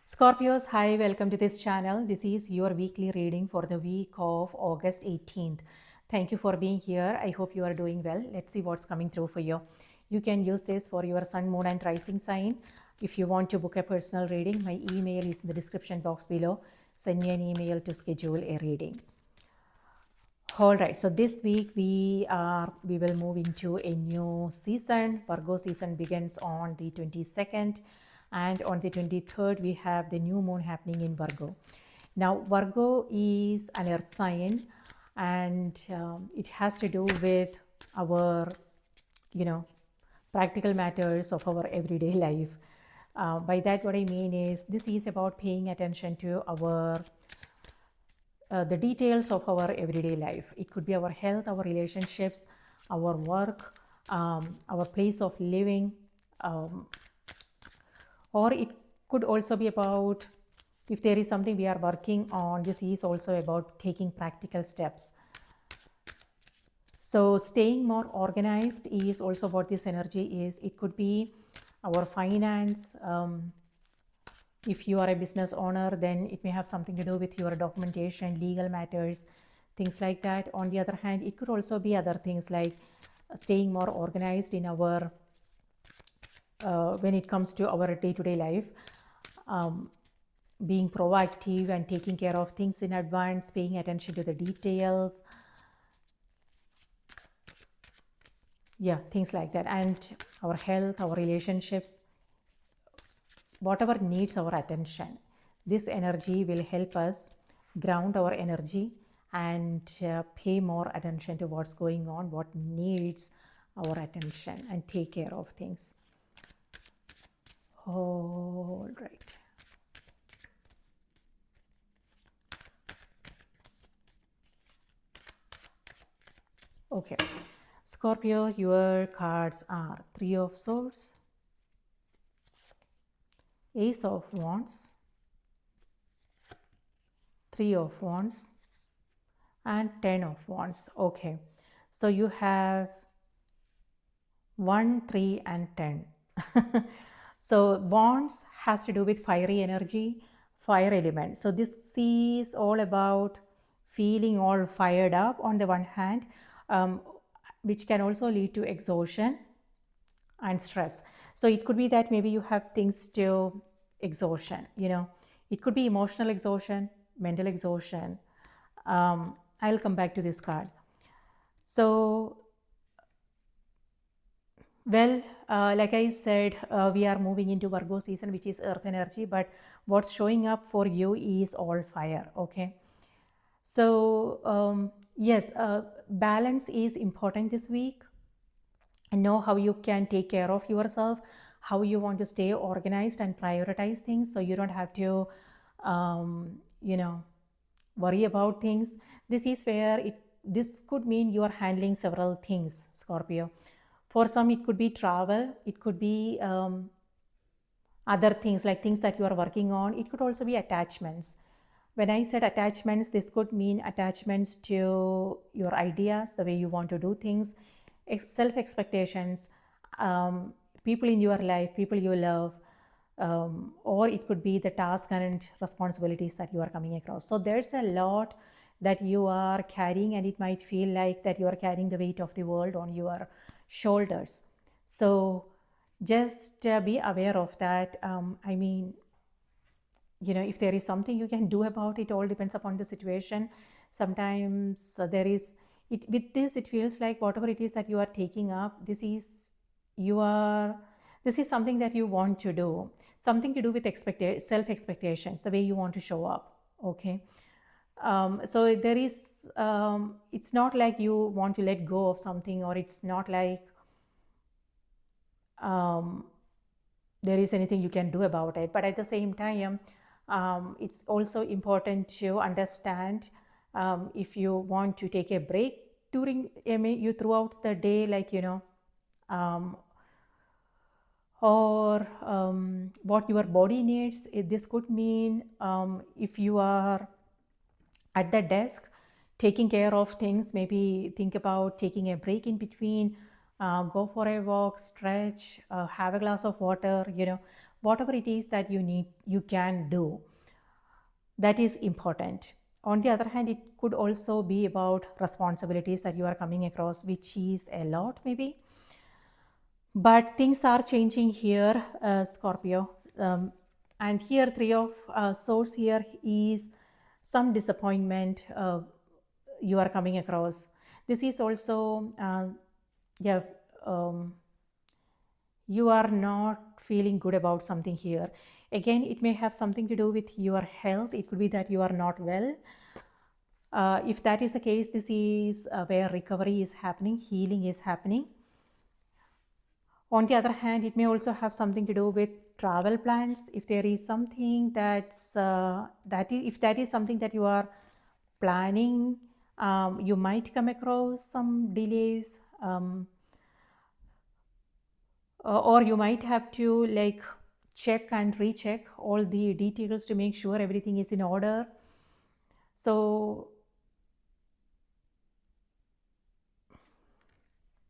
Scorpios, hi, welcome to this channel. This is your weekly reading for the week of August 18th. Thank you for being here. I hope you are doing well. Let's see what's coming through for you. You can use this for your sun, moon, and rising sign. If you want to book a personal reading, my email is in the description box below. Send me an email to schedule a reading. All right, so this week we will move into a new season. Virgo season begins on the 22nd, and on the 23rd we have the new moon happening in Virgo. Now Virgo is an earth sign, and it has to do with our practical matters of our everyday life. By that, what I mean is this is about paying attention to our the details of our everyday life. It could be our health, our relationships, our work, our place of living, or it could also be about if there is something we are working on. This is also about taking practical steps. So staying more organized is also what this energy is. It could be our finance. If you are a business owner, then it may have something to do with your documentation, legal matters, things like that. On the other hand, it could also be other things like staying more organized in our when it comes to our day-to-day life, being proactive and taking care of things in advance, paying attention to the details. Yeah, things like that. And our health, our relationships, whatever needs our attention. This energy will help us ground our energy and pay more attention to what's going on, what needs our attention, and take care of things. All right. Okay. Scorpio, your cards are Three of Swords, Ace of Wands, Three of Wands, and Ten of Wands. Okay, so you have 1, 3, and 10. So Wands has to do with fiery energy, fire element. So this is all about feeling all fired up on the one hand, which can also lead to exhaustion and stress. So it could be that maybe you have things to exhaustion, it could be emotional exhaustion, mental exhaustion. I'll come back to this card. So well, like I said, we are moving into Virgo season, which is earth energy, but what's showing up for you is all fire. Okay, so yes, balance is important this week. Know how you can take care of yourself, how you want to stay organized and prioritize things, so you don't have to worry about things. This is where this could mean you are handling several things, Scorpio. For some, it could be travel, it could be other things like things that you are working on. It could also be attachments. When I said attachments, this could mean attachments to your ideas, the way you want to do things, self expectations, people in your life, people you love, or it could be the task and responsibilities that you are coming across. So there's a lot that you are carrying, and it might feel like that you are carrying the weight of the world on your shoulders. So just be aware of that. I mean, if there is something you can do about it, all depends upon the situation. Sometimes there is it with this, it feels like whatever it is that you are taking up, this is something that you want to do, something to do with self expectations, the way you want to show up. Okay, so there is it's not like you want to let go of something, or it's not like there is anything you can do about it. But at the same time, it's also important to understand if you want to take a break during you throughout the day, like or what your body needs. This could mean if you are at the desk taking care of things, maybe think about taking a break in between, go for a walk, stretch, have a glass of water, whatever it is that you need, you can do. That is important. On the other hand, it could also be about responsibilities that you are coming across, which is a lot maybe. But things are changing here, Scorpio. And here, three of swords here is some disappointment you are coming across. This is also, yeah, um, you are not feeling good about something here. Again, it may have something to do with your health. It could be that you are not well. If that is the case, this is where recovery is happening, healing is happening. On the other hand, it may also have something to do with travel plans. If there is something if that is something that you are planning, you might come across some delays, or you might have to like check and recheck all the details to make sure everything is in order. So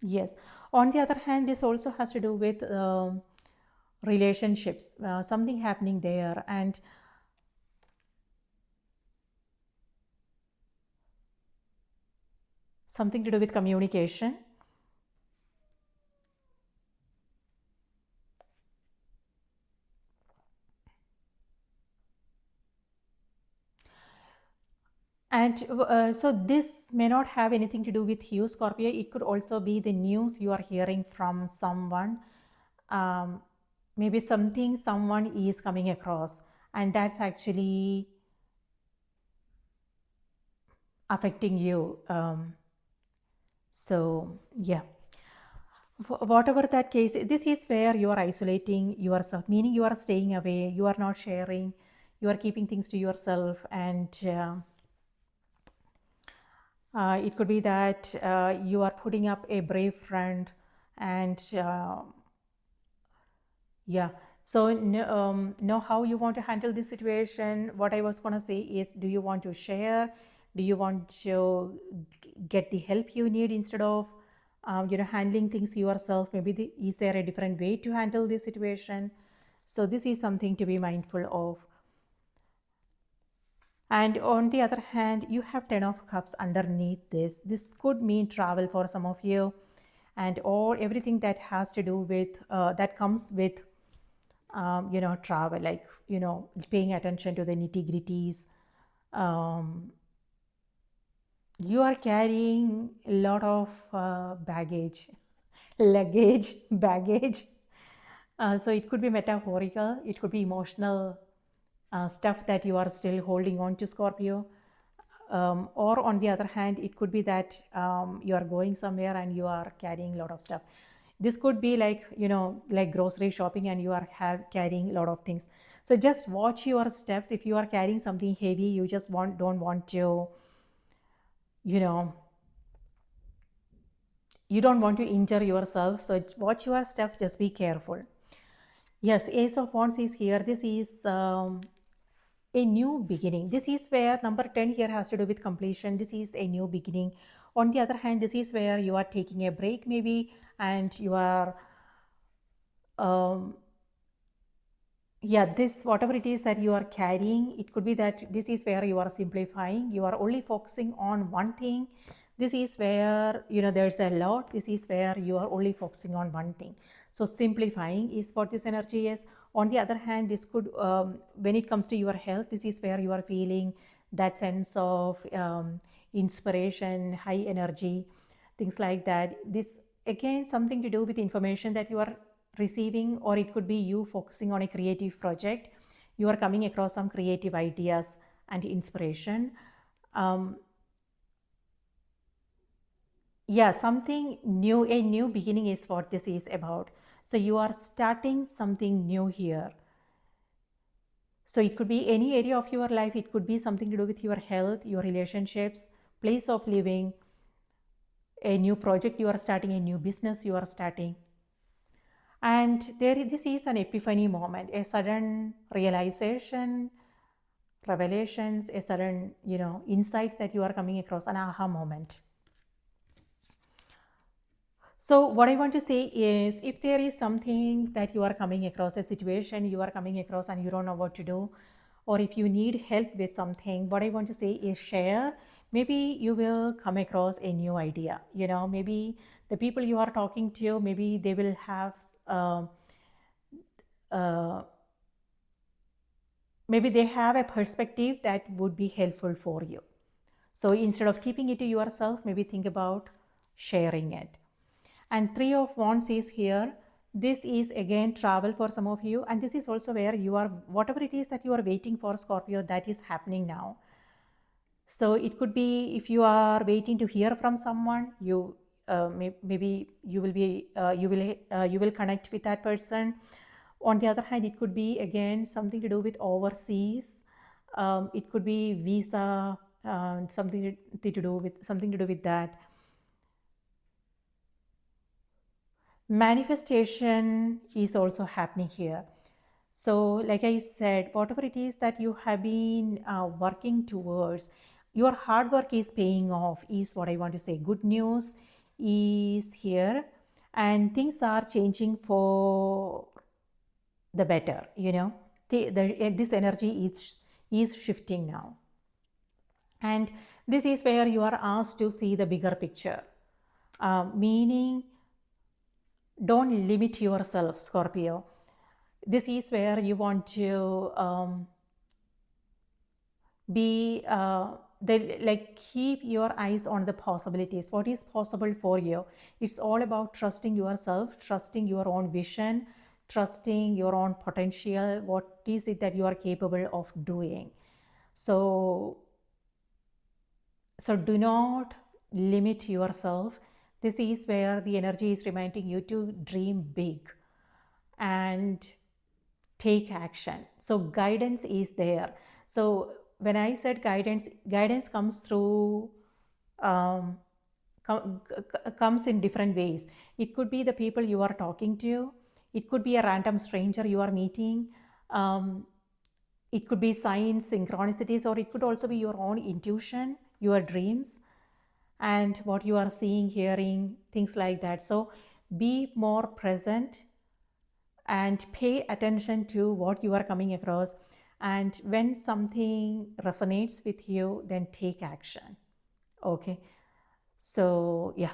yes. On the other hand, this also has to do with relationships, something happening there, and something to do with communication. And so this may not have anything to do with you, Scorpio. It could also be the news you are hearing from someone. Maybe something someone is coming across, and that's actually affecting you. So, yeah. Whatever that case, this is where you are isolating yourself, meaning you are staying away, you are not sharing, you are keeping things to yourself, and it could be that you are putting up a brave front, and yeah. So know how you want to handle this situation. What I was going to say is, do you want to share? Do you want to get the help you need instead of handling things yourself? Maybe is there a different way to handle this situation? So this is something to be mindful of. And on the other hand, you have 10 of cups underneath this. This could mean travel for some of you, and everything that has to do with that comes with travel, like paying attention to the nitty gritties. You are carrying a lot of baggage, luggage, baggage. So it could be metaphorical, it could be emotional stuff that you are still holding on to, Scorpio. Or on the other hand, it could be that you are going somewhere and you are carrying a lot of stuff. This could be like like grocery shopping, and you are carrying a lot of things. So just watch your steps. If you are carrying something heavy, you just don't want to you know you don't want to injure yourself. So watch your steps, just be careful. Yes, Ace of Wands is here. This is a new beginning. This is where number 10 here has to do with completion. This is a new beginning. On the other hand, this is where you are taking a break maybe, and you are yeah, this whatever it is that you are carrying, it could be that this is where you are simplifying, you are only focusing on one thing. This is where there's a lot. This is where you are only focusing on one thing. So simplifying is what this energy is. On the other hand, this could when it comes to your health, this is where you are feeling that sense of inspiration, high energy, things like that. This again something to do with information that you are receiving, or it could be you focusing on a creative project. You are coming across some creative ideas and inspiration. Yeah, something new, a new beginning is what this is about. So you are starting something new here. So it could be any area of your life. It could be something to do with your health, your relationships, place of living, a new project you are starting, a new business you are starting. And this is an epiphany moment, a sudden realization, revelations, a sudden insight that you are coming across, an aha moment. So what I want to say is, if there is something that you are coming across, a situation you are coming across and you don't know what to do, or if you need help with something, what I want to say is share. Maybe you will come across a new idea. Maybe the people you are talking to, maybe they will have uh, maybe they have a perspective that would be helpful for you. So instead of keeping it to yourself, maybe think about sharing it. And Three of Wands is here. This is again travel for some of you, and this is also where you are, whatever it is that you are waiting for, Scorpio, that is happening now. So it could be, if you are waiting to hear from someone, maybe you will connect with that person. On the other hand, it could be again something to do with overseas. It could be visa, something to do with that. Manifestation is also happening here. So, like I said, whatever it is that you have been working towards, your hard work is paying off, is what I want to say. Good news is here, and things are changing for the better. This energy is shifting now, and this is where you are asked to see the bigger picture, meaning don't limit yourself, Scorpio. This is where you want to be like keep your eyes on the possibilities, what is possible for you. It's all about trusting yourself, trusting your own vision, trusting your own potential, what is it that you are capable of doing. So do not limit yourself. This is where the energy is reminding you to dream big and take action. So guidance is there. So when I said guidance comes through comes in different ways. It could be the people you are talking to, it could be a random stranger you are meeting, it could be signs, synchronicities, or it could also be your own intuition, your dreams, and what you are seeing, hearing, things like that. So be more present and pay attention to what you are coming across. And when something resonates with you, then take action. Okay. So, yeah.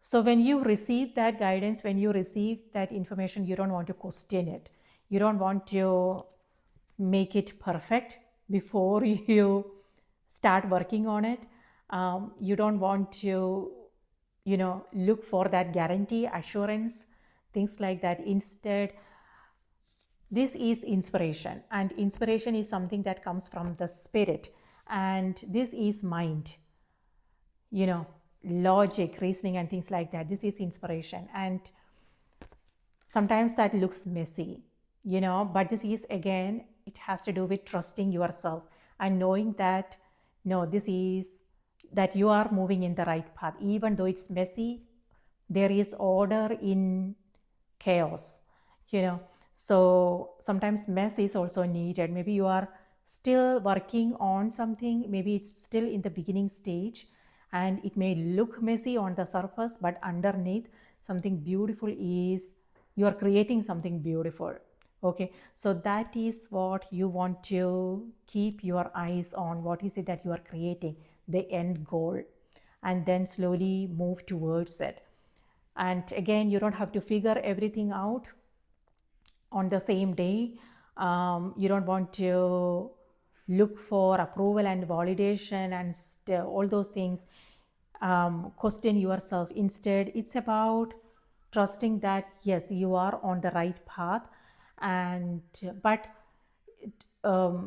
So, when you receive that guidance, when you receive that information, you don't want to question it. You don't want to make it perfect before you start working on it. You don't want to, look for that guarantee, assurance, things like that. Instead, this is inspiration, and inspiration is something that comes from the spirit, and this is mind, logic, reasoning, and things like that. This is inspiration, and sometimes that looks messy, but this is, again, it has to do with trusting yourself and knowing that no, this is that you are moving in the right path. Even though it's messy, there is order in chaos, so sometimes mess is also needed. Maybe you are still working on something, maybe it's still in the beginning stage, and it may look messy on the surface, but underneath something beautiful is, you are creating something beautiful. Okay, so that is what you want to keep your eyes on. What is it that you are creating, the end goal, and then slowly move towards it. And again, you don't have to figure everything out on the same day. You don't want to look for approval and validation and all those things, question yourself. Instead, it's about trusting that yes, you are on the right path. And but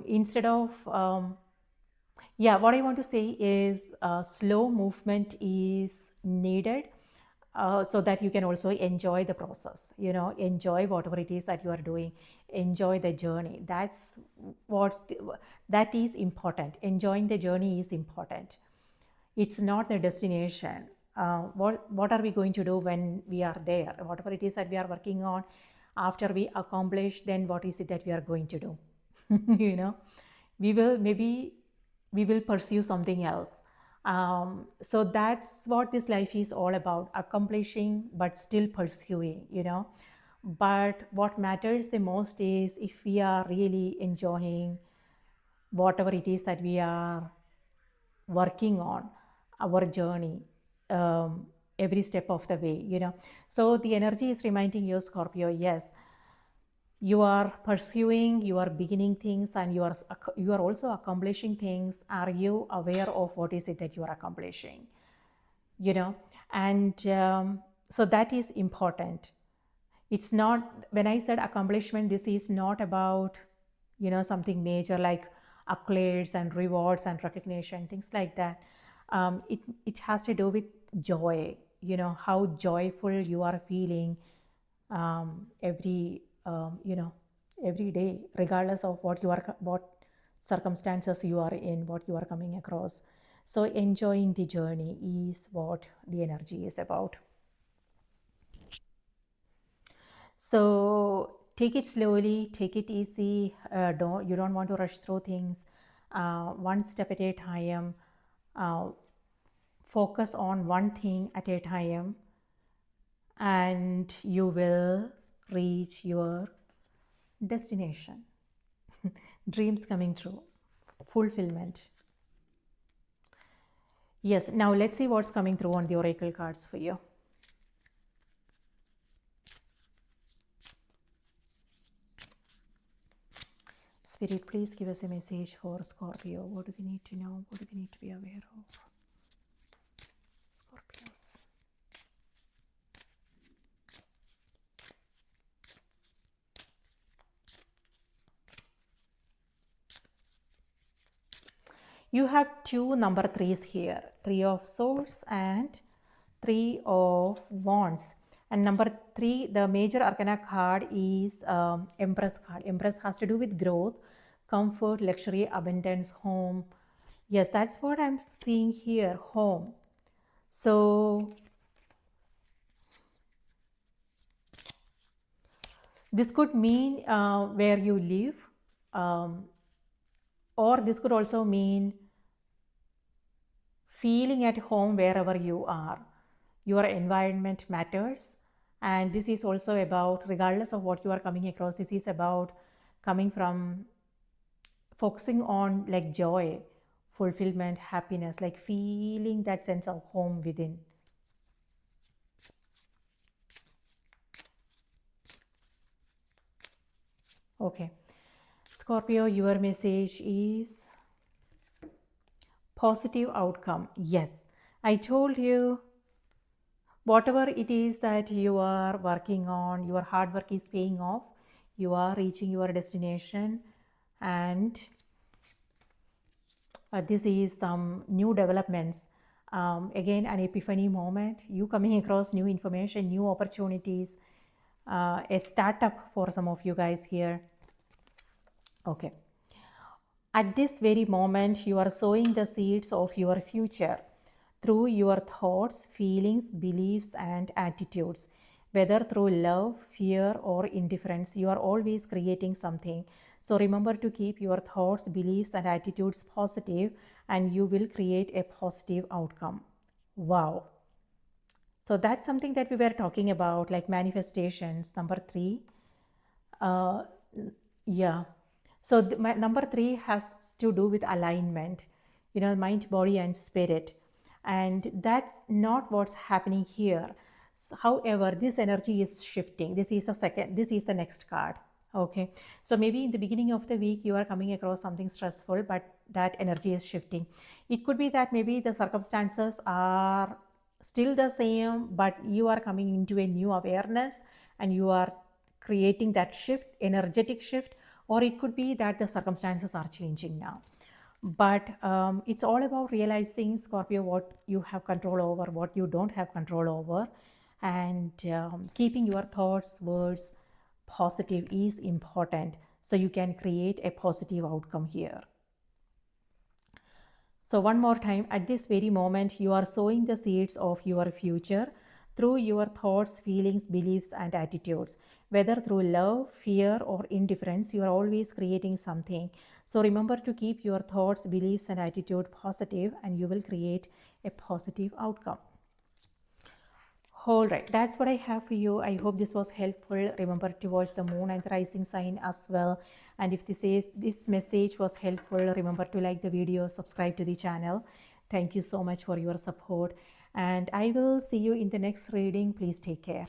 instead of yeah, what I want to say is slow movement is needed, so that you can also enjoy the process, enjoy whatever it is that you are doing, enjoy the journey. That is important. Enjoying the journey is important. It's not the destination. What are we going to do when we are there? Whatever it is that we are working on, after we accomplish, then what is it that we are going to do? you know we will pursue something else. So that's what this life is all about, accomplishing but still pursuing, But what matters the most is if we are really enjoying whatever it is that we are working on, our journey, every step of the way. So the energy is reminding you, Scorpio, yes, you are pursuing, you are beginning things, and you are also accomplishing things. Are you aware of what is it that you are accomplishing? And so that is important. It's not, when I said accomplishment, this is not about something major like accolades and rewards and recognition, things like that. It has to do with joy, how joyful you are feeling, every day, regardless of what circumstances you are in, what you are coming across. So enjoying the journey is what the energy is about. So take it slowly, take it easy. You don't want to rush through things. One step at a time. Focus on one thing at a time, and you will reach your destination. Dreams coming true, fulfillment. Yes, now let's see what's coming through on the oracle cards for you. Spirit, please give us a message for Scorpio. What do they need to know? What do they need to be aware of? Scorpios. You have two number threes here, 3 of Swords and 3 of Wands. And number 3, the major arcana card is Empress card. Empress has to do with growth, comfort, luxury, abundance, home. Yes, that's what I'm seeing here, home. So this could mean where you live, or this could also mean feeling at home wherever you are. Your environment matters, and this is also about, regardless of what you are coming across, this is about coming from focusing on like joy, fulfillment, happiness, like feeling that sense of home within. Okay, Scorpio, your message is positive outcome. Yes, I told you, whatever it is that you are working on, your hard work is paying off. You are reaching your destination, and this is some new developments. Again, an epiphany moment, you coming across new information, new opportunities, a startup for some of you guys here. Okay. At this very moment, you are sowing the seeds of your future through your thoughts, feelings, beliefs, and attitudes. Whether through love, fear, or indifference, you are always creating something. So remember to keep your thoughts, beliefs, and attitudes positive, and you will create a positive outcome. Wow. So that's something that we were talking about, like manifestations. Number 3. Yeah. So my number 3 has to do with alignment, mind, body, and spirit. And that's not what's happening here. So, however, this energy is shifting. This is the next card. Okay. So maybe in the beginning of the week, you are coming across something stressful, but that energy is shifting. It could be that maybe the circumstances are still the same, but you are coming into a new awareness and you are creating that shift, energetic shift, or it could be that the circumstances are changing now. But it's all about realizing, Scorpio, what you have control over, what you don't have control over, and keeping your thoughts, words positive is important, so you can create a positive outcome here. So one more time, at this very moment, you are sowing the seeds of your future through your thoughts, feelings, beliefs, and attitudes. Whether through love, fear, or indifference, you are always creating something. So remember to keep your thoughts, beliefs, and attitude positive, and you will create a positive outcome. All right, that's what I have for you. I hope this was helpful. Remember to watch the moon and the rising sign as well. And if this message was helpful, remember to like the video, subscribe to the channel. Thank you so much for your support. And I will see you in the next reading. Please take care.